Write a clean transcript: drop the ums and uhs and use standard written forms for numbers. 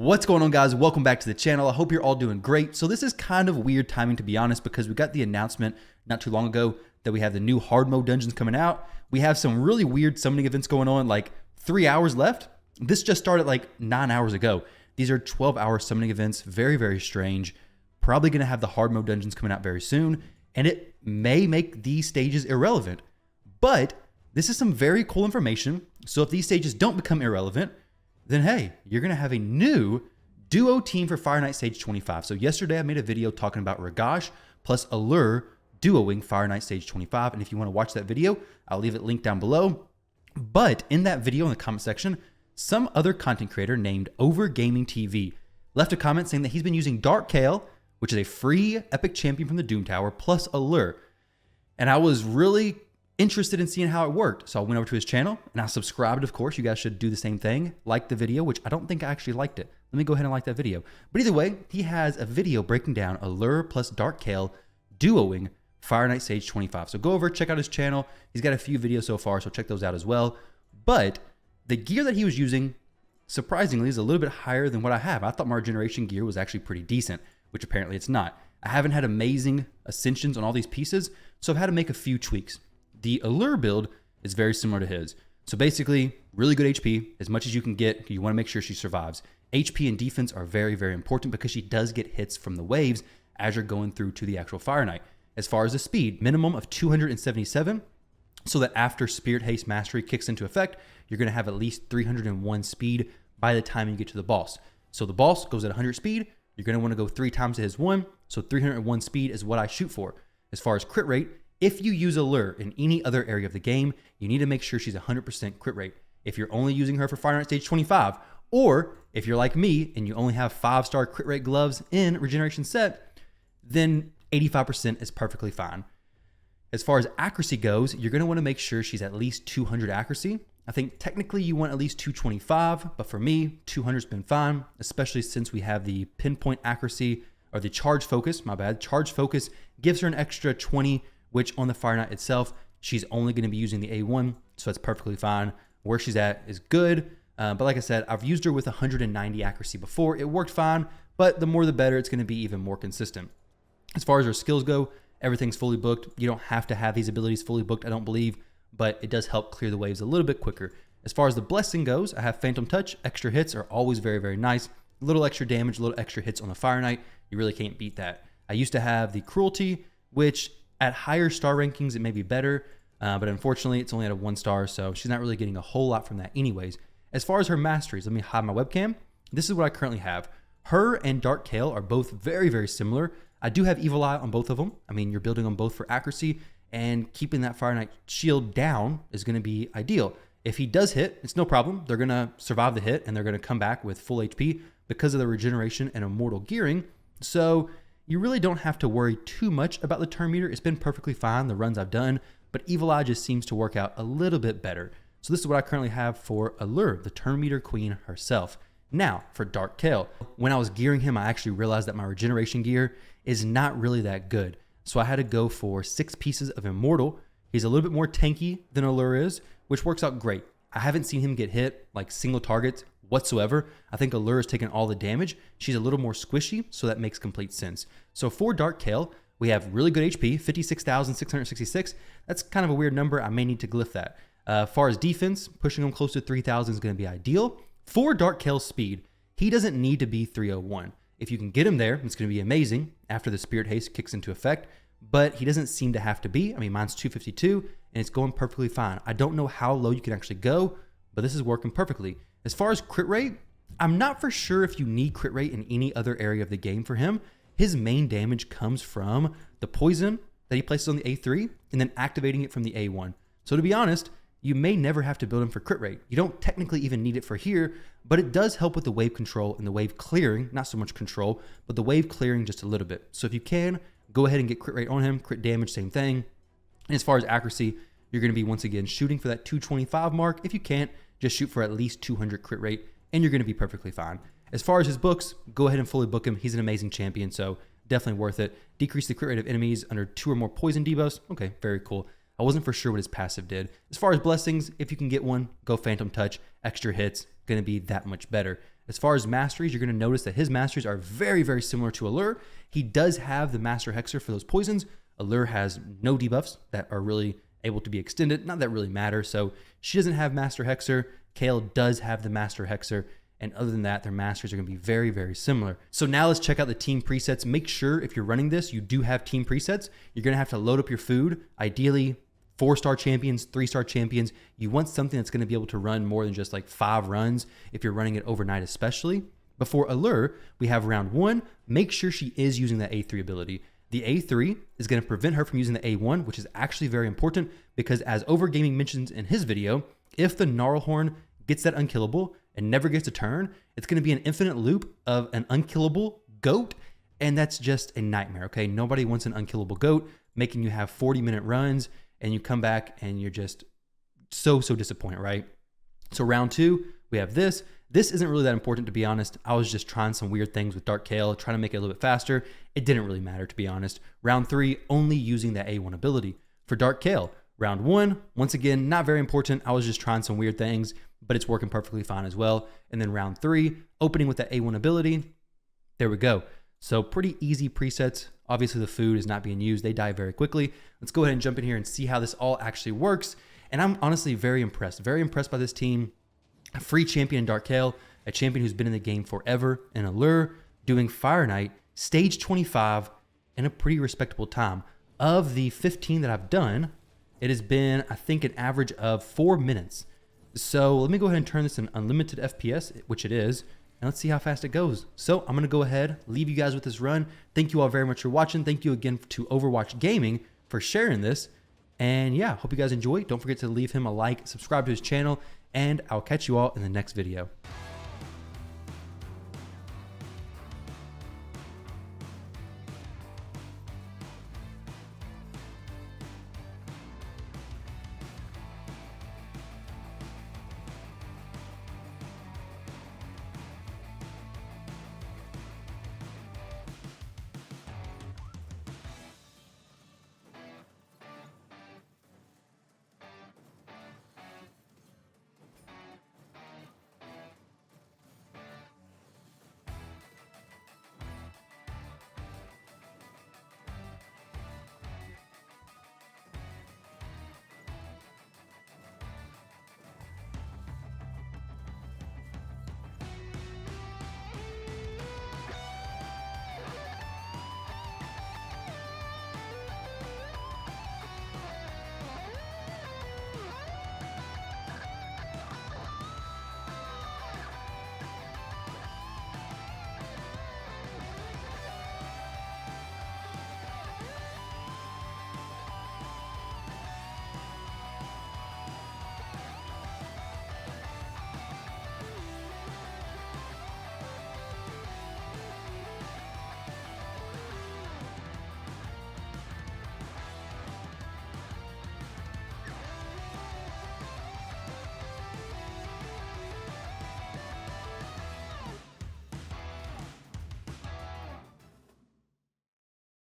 What's going on, guys? Welcome back to the channel. I hope you're all doing great. So this is kind of weird timing, to be honest, because we got the announcement not too long ago that we have the new hard mode dungeons coming out. We have some really weird summoning events going on, like 3 hours left. This just started like 9 hours ago. These are 12-hour summoning events, very, very strange. Probably going to have the hard mode dungeons coming out very soon, and it may make these stages irrelevant. But this is some very cool information. So if these stages don't become irrelevant, then hey, you're going to have a new duo team for Fireknight Stage 25. So yesterday I made a video talking about Ragash plus Alure duoing Fireknight Stage 25. And if you want to watch that video, I'll leave it linked down below. But in that video in the comment section, some other content creator named Overgaming TV left a comment saying that he's been using Dark Kael, which is a free epic champion from the Doom Tower, plus Alure. And I was really interested in seeing how it worked. So I went over to his channel and I subscribed, of course. You guys should do the same thing. Like the video, which I don't think I actually liked it. Let me go ahead and like that video. But either way, he has a video breaking down Alure plus Dark Kael duoing Fireknight Stage 25. So go over, check out his channel. He's got a few videos so far, so check those out as well. But the gear that he was using, surprisingly, is a little bit higher than what I have. I thought my regeneration gear was actually pretty decent, which apparently it's not. I haven't had amazing ascensions on all these pieces, so I've had to make a few tweaks. The Alure build is very similar to his. So basically, really good HP, as much as you can get. You want to make sure she survives. HP and defense are very, very important because she does get hits from the waves as you're going through to the actual Fireknight. As far as the speed, minimum of 277, so that after Spirit Haste Mastery kicks into effect, you're going to have at least 301 speed by the time you get to the boss. So the boss goes at 100 speed. You're going to want to go 3 times to his 1. So 301 speed is what I shoot for. As far as crit rate, if you use Alure in any other area of the game, you need to make sure she's 100% crit rate. If you're only using her for Fireknight Stage 25, or if you're like me and you only have 5-star crit rate gloves in Regeneration set, then 85% is perfectly fine. As far as accuracy goes, you're going to want to make sure she's at least 200 accuracy. I think technically you want at least 225, but for me, 200's been fine, especially since we have the pinpoint accuracy, or the charge focus, my bad. Charge focus gives her an extra 20, which on the Fireknight itself, she's only going to be using the A1, so that's perfectly fine. Where she's at is good, but like I said, I've used her with 190 accuracy before. It worked fine, but the more the better, it's going to be even more consistent. As far as her skills go, everything's fully booked. You don't have to have these abilities fully booked, I don't believe, but it does help clear the waves a little bit quicker. As far as the blessing goes, I have Phantom Touch. Extra hits are always very, very nice. A little extra damage, a little extra hits on the Fireknight. You really can't beat that. I used to have the Cruelty, which at higher star rankings, it may be better, but unfortunately, it's only at a 1 star, so she's not really getting a whole lot from that anyways. As far as her masteries, let me hide my webcam. This is what I currently have. Her and Dark Kael are both very, very similar. I do have Evil Eye on both of them. I mean, you're building them both for accuracy, and keeping that Fireknight shield down is going to be ideal. If he does hit, it's no problem. They're going to survive the hit, and they're going to come back with full HP because of the regeneration and immortal gearing. So you really don't have to worry too much about the turn meter. It's been perfectly fine, the runs I've done, but Evil Eye just seems to work out a little bit better. So this is what I currently have for Alure, the turn meter queen herself. Now, for Dark Kael, when I was gearing him, I actually realized that my regeneration gear is not really that good. So I had to go for 6 pieces of Immortal. He's a little bit more tanky than Alure is, which works out great. I haven't seen him get hit like single targets whatsoever. I think Allure is taking all the damage. She's a little more squishy, so that makes complete sense. So for Dark Kael, we have really good HP, 56,666. That's kind of a weird number. I may need to glyph that. As far as defense, pushing him close to 3,000 is going to be ideal. For Dark Kael's speed, he doesn't need to be 301. If you can get him there, it's going to be amazing after the Spirit Haste kicks into effect, but he doesn't seem to have to be. I mean, mine's 252, and it's going perfectly fine. I don't know how low you can actually go, but this is working perfectly. As far as crit rate, I'm not for sure if you need crit rate in any other area of the game for him. His main damage comes from the poison that he places on the A3 and then activating it from the A1. So to be honest, you may never have to build him for crit rate. You don't technically even need it for here, but it does help with the wave control and the wave clearing, not so much control, but the wave clearing just a little bit. So if you can, go ahead and get crit rate on him, crit damage, same thing. And as far as accuracy, you're going to be once again shooting for that 225 mark. If you can't, just shoot for at least 200 crit rate, and you're going to be perfectly fine. As far as his books, go ahead and fully book him. He's an amazing champion, so definitely worth it. Decrease the crit rate of enemies under 2 or more poison debuffs. Okay, very cool. I wasn't for sure what his passive did. As far as blessings, if you can get one, go Phantom Touch. Extra hits, going to be that much better. As far as masteries, you're going to notice that his masteries are very, very similar to Alure. He does have the Master Hexer for those poisons. Allure has no debuffs that are really able to be extended. Not that really matter. So she doesn't have Master Hexer. Kael does have the Master Hexer. And other than that, their masters are going to be very, very similar. So now let's check out the team presets. Make sure if you're running this, you do have team presets. You're going to have to load up your food. Ideally, 4-star champions, 3-star champions. You want something that's going to be able to run more than just like 5 runs if you're running it overnight especially. Before Allure, we have round 1. Make sure she is using that A3 ability. The A3 is going to prevent her from using the A1, which is actually very important because as Overgaming mentions in his video, if the Gnarlhorn gets that unkillable and never gets a turn, it's going to be an infinite loop of an unkillable goat, and that's just a nightmare, okay? Nobody wants an unkillable goat making you have 40-minute runs, and you come back and you're just so disappointed, right? So round 2, we have this. This isn't really that important, to be honest. I was just trying some weird things with Dark Kael, trying to make it a little bit faster. It didn't really matter, to be honest. Round 3, only using the A1 ability. For Dark Kael, round 1, once again, not very important. I was just trying some weird things, but it's working perfectly fine as well. And then round 3, opening with the A1 ability. There we go. So pretty easy presets. Obviously the food is not being used. They die very quickly. Let's go ahead and jump in here and see how this all actually works. And I'm honestly very impressed by this team. A free champion in Dark Kael, a champion who's been in the game forever in Allure, doing Fireknight, stage 25 in a pretty respectable time. Of the 15 that I've done, it has been, I think, an average of 4 minutes. So let me go ahead and turn this in unlimited FPS, which it is, and let's see how fast it goes. So I'm going to go ahead, leave you guys with this run. Thank you all very much for watching. Thank you again to Overwatch Gaming for sharing this. And yeah, hope you guys enjoy. Don't forget to leave him a like, subscribe to his channel, and I'll catch you all in the next video.